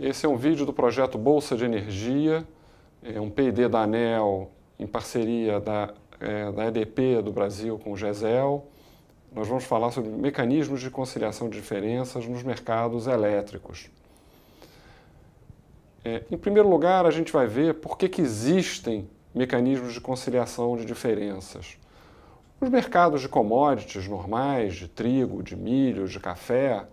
Esse é um vídeo do projeto Bolsa de Energia, um P&D da ANEEL em parceria da EDP do Brasil com o GESEL. Nós vamos falar sobre mecanismos de conciliação de diferenças nos mercados elétricos. Em primeiro lugar, a gente vai ver por que existem mecanismos de conciliação de diferenças. Os mercados de commodities normais, de trigo, de milho, de café,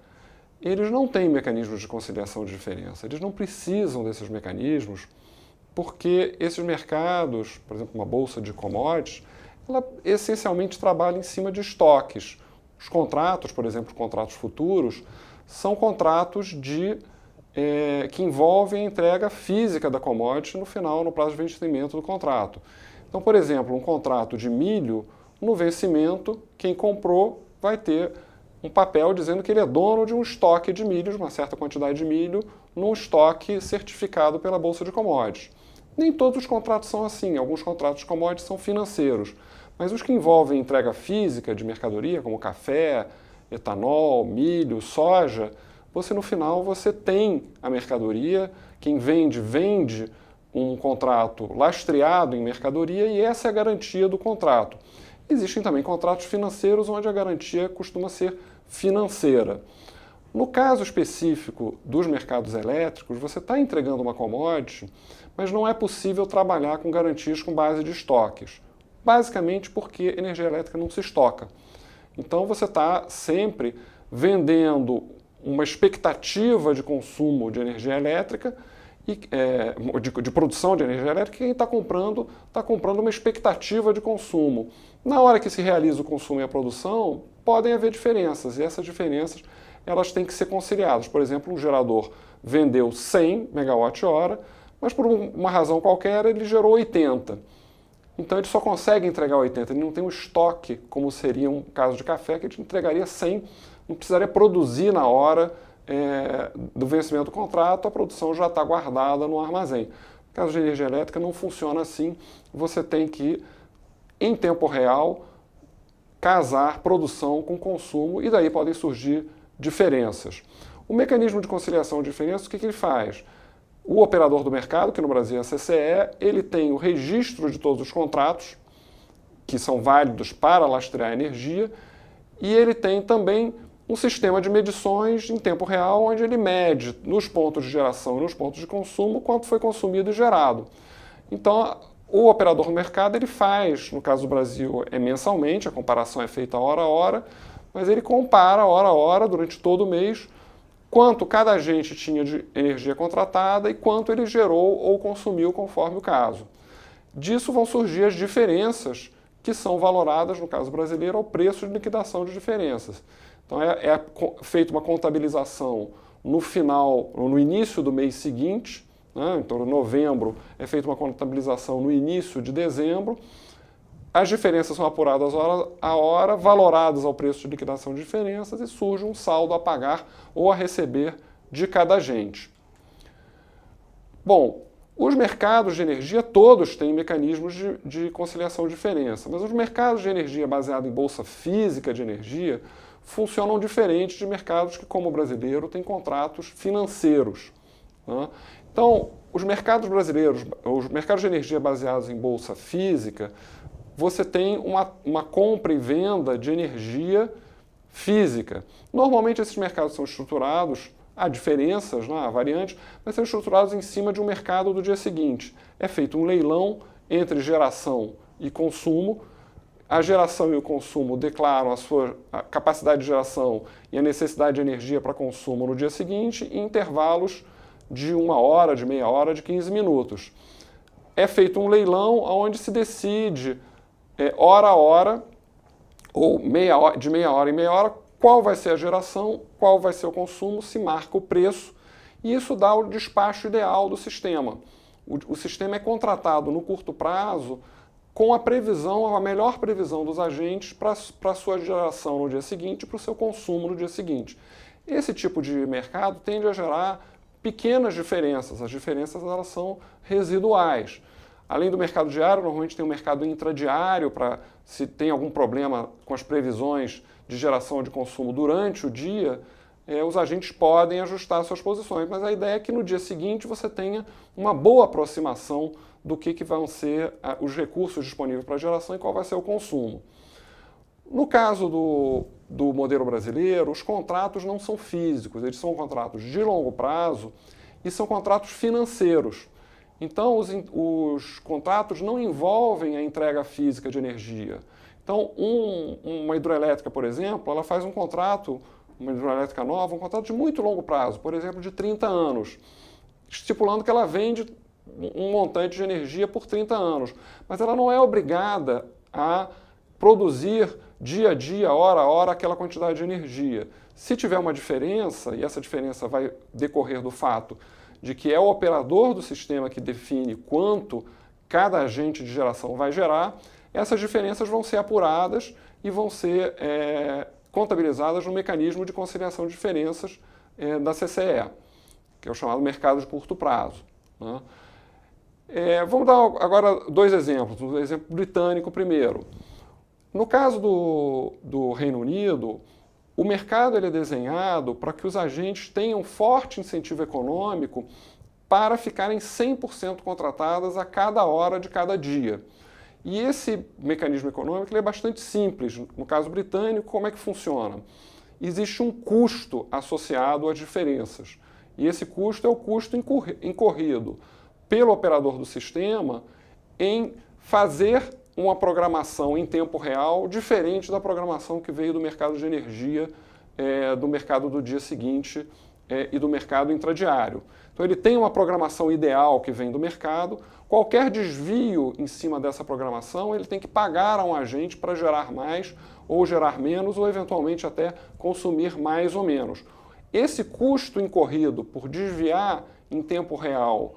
eles não têm mecanismos de conciliação de diferença. Eles não precisam desses mecanismos porque esses mercados, por exemplo, uma bolsa de commodities, ela essencialmente trabalha em cima de estoques. Os contratos, por exemplo, contratos futuros, são contratos que envolvem a entrega física da commodity no final, no prazo de vencimento do contrato. Então, por exemplo, um contrato de milho, no vencimento, quem comprou vai ter um papel dizendo que ele é dono de um estoque de milho, de uma certa quantidade de milho, num estoque certificado pela Bolsa de Commodities. Nem todos os contratos são assim, alguns contratos de commodities são financeiros, mas os que envolvem entrega física de mercadoria, como café, etanol, milho, soja, no final você tem a mercadoria, quem vende um contrato lastreado em mercadoria e essa é a garantia do contrato. Existem também contratos financeiros onde a garantia costuma ser financeira. No caso específico dos mercados elétricos, você está entregando uma commodity, mas não é possível trabalhar com garantias com base de estoques. Basicamente porque energia elétrica não se estoca. Então você está sempre vendendo uma expectativa de consumo de energia elétrica, de produção de energia elétrica, e quem está comprando uma expectativa de consumo. Na hora que se realiza o consumo e a produção, podem haver diferenças, e essas diferenças elas têm que ser conciliadas. Por exemplo, um gerador vendeu 100 MWh, mas por uma razão qualquer ele gerou 80. Então ele só consegue entregar 80, ele não tem um estoque, como seria um caso de café, que ele entregaria 100, não precisaria produzir na hora do vencimento do contrato, a produção já está guardada no armazém. No caso de energia elétrica não funciona assim, você tem que, em tempo real, casar produção com consumo e daí podem surgir diferenças. O mecanismo de conciliação de diferenças, o que ele faz? O operador do mercado, que no Brasil é a CCE, ele tem o registro de todos os contratos, que são válidos para lastrear a energia, e ele tem também um sistema de medições em tempo real, onde ele mede nos pontos de geração e nos pontos de consumo quanto foi consumido e gerado. Então, o operador do mercado ele faz, no caso do Brasil é mensalmente, a comparação é feita hora a hora, mas ele compara hora a hora, durante todo o mês, quanto cada agente tinha de energia contratada e quanto ele gerou ou consumiu conforme o caso. Disso vão surgir as diferenças que são valoradas, no caso brasileiro, ao preço de liquidação de diferenças. Então é feita uma contabilização no início do mês seguinte, né? Então em novembro é feita uma contabilização no início de dezembro, as diferenças são apuradas hora a hora, valoradas ao preço de liquidação de diferenças e surge um saldo a pagar ou a receber de cada agente. Bom, os mercados de energia todos têm mecanismos de conciliação de diferença, mas os mercados de energia baseados em bolsa física de energia funcionam diferente de mercados que, como o brasileiro, têm contratos financeiros, né? Então, os mercados brasileiros, os mercados de energia baseados em bolsa física, você tem uma compra e venda de energia física. Normalmente esses mercados são estruturados, há diferenças, né, há variantes, mas são estruturados em cima de um mercado do dia seguinte. É feito um leilão entre geração e consumo. A geração e o consumo declaram a capacidade de geração e a necessidade de energia para consumo no dia seguinte em intervalos de 1 hora, de meia hora, de 15 minutos. É feito um leilão onde se decide hora a hora, ou de meia hora em meia hora, qual vai ser a geração, qual vai ser o consumo, se marca o preço, e isso dá o despacho ideal do sistema. O sistema é contratado no curto prazo com a previsão, a melhor previsão dos agentes para a sua geração no dia seguinte e para o seu consumo no dia seguinte. Esse tipo de mercado tende a gerar pequenas diferenças, as diferenças elas são residuais. Além do mercado diário, normalmente tem um mercado intradiário para se tem algum problema com as previsões de geração e de consumo durante o dia, os agentes podem ajustar suas posições, mas a ideia é que no dia seguinte você tenha uma boa aproximação do que vão ser os recursos disponíveis para geração e qual vai ser o consumo. No caso do modelo brasileiro, os contratos não são físicos, eles são contratos de longo prazo e são contratos financeiros. Então, os contratos não envolvem a entrega física de energia. Então, uma hidroelétrica, por exemplo, ela faz um contrato, uma hidroelétrica nova, um contrato de muito longo prazo, por exemplo, de 30 anos, estipulando que ela vende um montante de energia por 30 anos. Mas ela não é obrigada a produzir dia a dia, hora a hora, aquela quantidade de energia. Se tiver uma diferença, e essa diferença vai decorrer do fato de que é o operador do sistema que define quanto cada agente de geração vai gerar, essas diferenças vão ser apuradas e vão ser contabilizadas no mecanismo de conciliação de diferenças da CCE, que é o chamado mercado de curto prazo, né? Vamos dar agora dois exemplos. Um exemplo britânico primeiro. No caso do Reino Unido, o mercado ele é desenhado para que os agentes tenham forte incentivo econômico para ficarem 100% contratadas a cada hora de cada dia. E esse mecanismo econômico ele é bastante simples. No caso britânico, como é que funciona? Existe um custo associado às diferenças. E esse custo é o custo incorrido pelo operador do sistema em fazer uma programação em tempo real diferente da programação que veio do mercado de energia, do mercado do dia seguinte e do mercado intradiário. Então ele tem uma programação ideal que vem do mercado, qualquer desvio em cima dessa programação ele tem que pagar a um agente para gerar mais ou gerar menos ou eventualmente até consumir mais ou menos. Esse custo incorrido por desviar em tempo real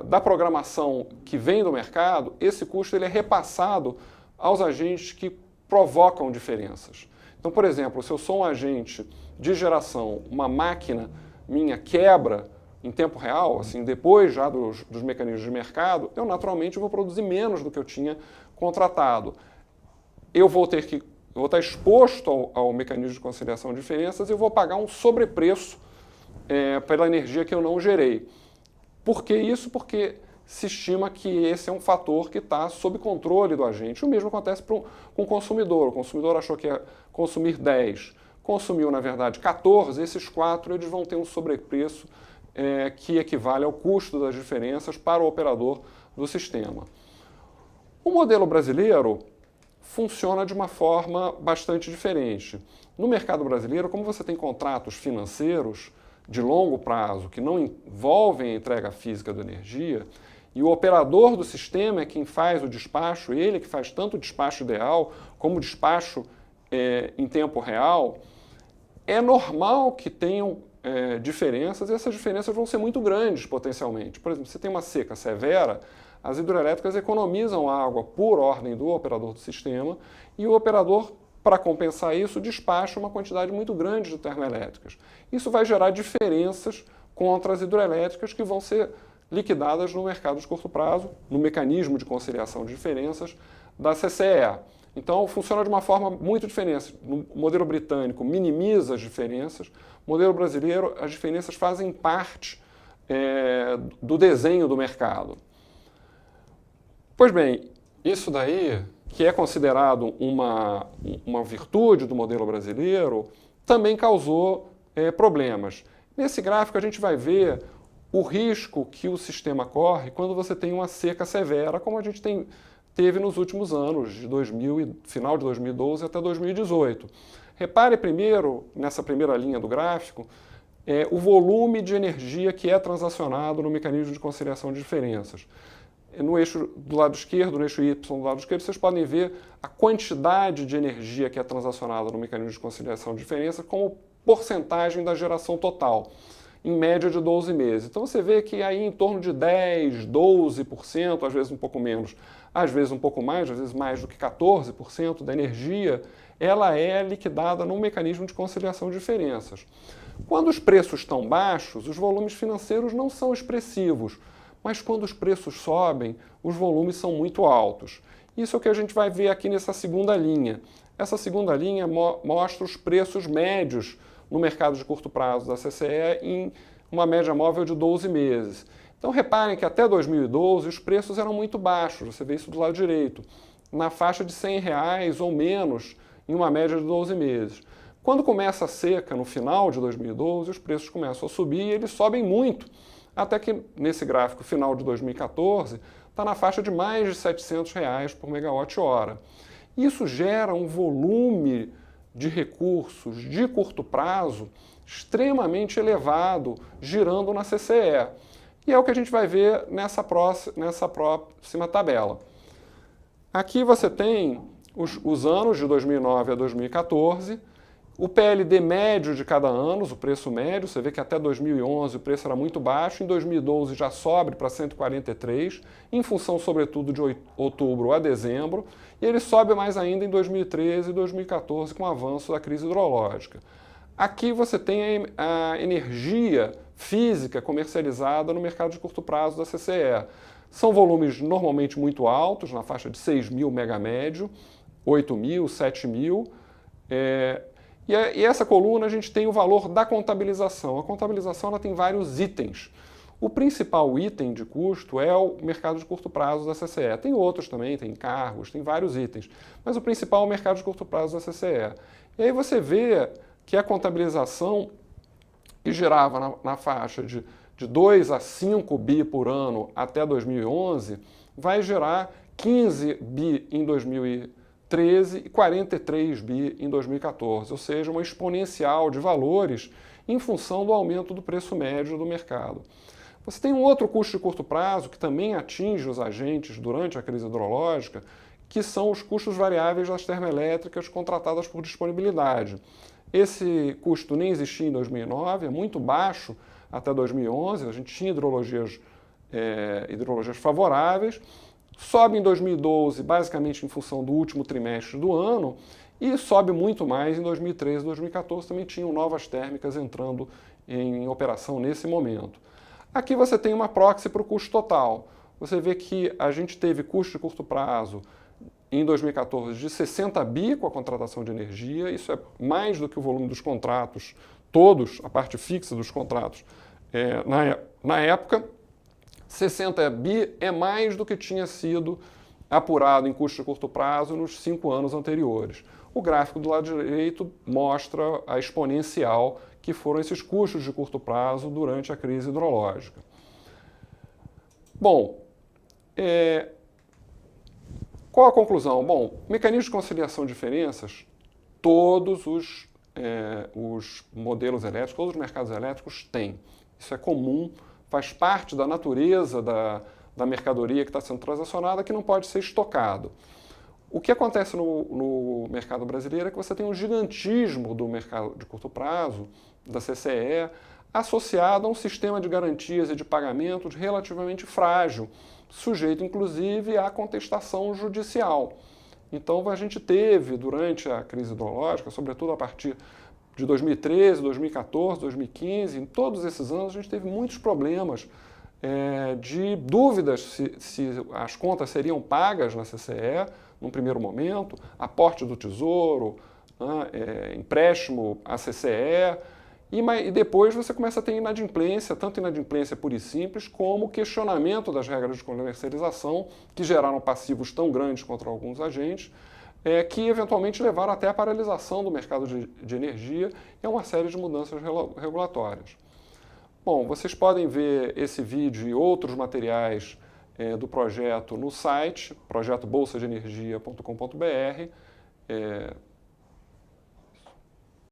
da programação que vem do mercado, esse custo ele é repassado aos agentes que provocam diferenças. Então, por exemplo, se eu sou um agente de geração, uma máquina minha quebra em tempo real, assim, depois já dos mecanismos de mercado, eu naturalmente vou produzir menos do que eu tinha contratado. Eu vou estar exposto ao mecanismo de conciliação de diferenças e eu vou pagar um sobrepreço pela energia que eu não gerei. Por que isso? Porque se estima que esse é um fator que está sob controle do agente. O mesmo acontece com o consumidor. O consumidor achou que ia consumir 10, consumiu, na verdade, 14. Esses 4 eles vão ter um sobrepreço que equivale ao custo das diferenças para o operador do sistema. O modelo brasileiro funciona de uma forma bastante diferente. No mercado brasileiro, como você tem contratos financeiros de longo prazo, que não envolvem a entrega física da energia, e o operador do sistema é quem faz o despacho, ele que faz tanto o despacho ideal como o despacho em tempo real, é normal que tenham diferenças, e essas diferenças vão ser muito grandes potencialmente. Por exemplo, se tem uma seca severa, as hidrelétricas economizam água por ordem do operador do sistema, e o operador, para compensar isso, despacha uma quantidade muito grande de termoelétricas. Isso vai gerar diferenças contra as hidroelétricas que vão ser liquidadas no mercado de curto prazo, no mecanismo de conciliação de diferenças da CCE. Então, funciona de uma forma muito diferente. No modelo britânico, minimiza as diferenças. No modelo brasileiro, as diferenças fazem parte do desenho do mercado. Pois bem, isso daí, que é considerado uma virtude do modelo brasileiro, também causou problemas. Nesse gráfico a gente vai ver o risco que o sistema corre quando você tem uma seca severa, como a gente teve nos últimos anos, final de 2012 até 2018. Repare primeiro, nessa primeira linha do gráfico, o volume de energia que é transacionado no mecanismo de conciliação de diferenças. No eixo do lado esquerdo, no eixo Y do lado esquerdo, vocês podem ver a quantidade de energia que é transacionada no mecanismo de conciliação de diferenças como porcentagem da geração total, em média de 12 meses. Então você vê que aí em torno de 10%, 12%, às vezes um pouco menos, às vezes um pouco mais, às vezes mais do que 14% da energia, ela é liquidada no mecanismo de conciliação de diferenças. Quando os preços estão baixos, os volumes financeiros não são expressivos, mas quando os preços sobem, os volumes são muito altos. Isso é o que a gente vai ver aqui nessa segunda linha. essa segunda linha mostra os preços médios no mercado de curto prazo da CCE em uma média móvel de 12 meses. Então reparem que até 2012 os preços eram muito baixos, você vê isso do lado direito, na faixa de R$100 ou menos em uma média de 12 meses. Quando começa a seca, no final de 2012, os preços começam a subir e eles sobem muito, até que nesse gráfico final de 2014 está na faixa de mais de R$700 por megawatt-hora. Isso gera um volume de recursos de curto prazo extremamente elevado girando na CCE. E é o que a gente vai ver nessa próxima tabela. Aqui você tem os anos de 2009 a 2014, o PLD médio de cada ano, o preço médio, você vê que até 2011 o preço era muito baixo, em 2012 já sobe para 143, em função sobretudo de outubro a dezembro, e ele sobe mais ainda em 2013 e 2014 com o avanço da crise hidrológica. Aqui você tem a energia física comercializada no mercado de curto prazo da CCE. São volumes normalmente muito altos, na faixa de 6.000 megamédio, 8.000, 7.000. E essa coluna a gente tem o valor da contabilização. A contabilização ela tem vários itens. O principal item de custo é o mercado de curto prazo da CCE. Tem outros também, tem cargos, tem vários itens. Mas o principal é o mercado de curto prazo da CCE. E aí você vê que a contabilização, que girava na faixa de 2 a 5 bi por ano até 2011, vai gerar 15 bi em 2013 e 43 bi em 2014, ou seja, uma exponencial de valores em função do aumento do preço médio do mercado. Você tem um outro custo de curto prazo que também atinge os agentes durante a crise hidrológica, que são os custos variáveis das termoelétricas contratadas por disponibilidade. Esse custo nem existia em 2009, é muito baixo até 2011, a gente tinha hidrologias favoráveis, sobe em 2012 basicamente em função do último trimestre do ano e sobe muito mais em 2013 e 2014, também tinham novas térmicas entrando em operação nesse momento. Aqui você tem uma proxy para o custo total. Você vê que a gente teve custo de curto prazo em 2014 de 60 bi com a contratação de energia, isso é mais do que o volume dos contratos todos, a parte fixa dos contratos na época. 60 bi é mais do que tinha sido apurado em custo de curto prazo nos 5 anos anteriores. O gráfico do lado direito mostra a exponencial que foram esses custos de curto prazo durante a crise hidrológica. Bom, qual a conclusão? Bom, mecanismo de conciliação de diferenças, todos os modelos elétricos, todos os mercados elétricos têm. Isso é comum, faz parte da natureza da mercadoria que está sendo transacionada, que não pode ser estocado. O que acontece no mercado brasileiro é que você tem um gigantismo do mercado de curto prazo, da CCE, associado a um sistema de garantias e de pagamentos relativamente frágil, sujeito inclusive à contestação judicial. Então a gente teve, durante a crise hidrológica, sobretudo a partir de 2013, 2014, 2015, em todos esses anos a gente teve muitos problemas de dúvidas se as contas seriam pagas na CCE, num primeiro momento, aporte do Tesouro, empréstimo à CCE, e depois você começa a ter inadimplência, tanto inadimplência pura e simples, como questionamento das regras de comercialização, que geraram passivos tão grandes contra alguns agentes, que eventualmente levaram até a paralisação do mercado de energia e a uma série de mudanças regulatórias. Bom, vocês podem ver esse vídeo e outros materiais do projeto no site, projetobolsadenergia.com.br.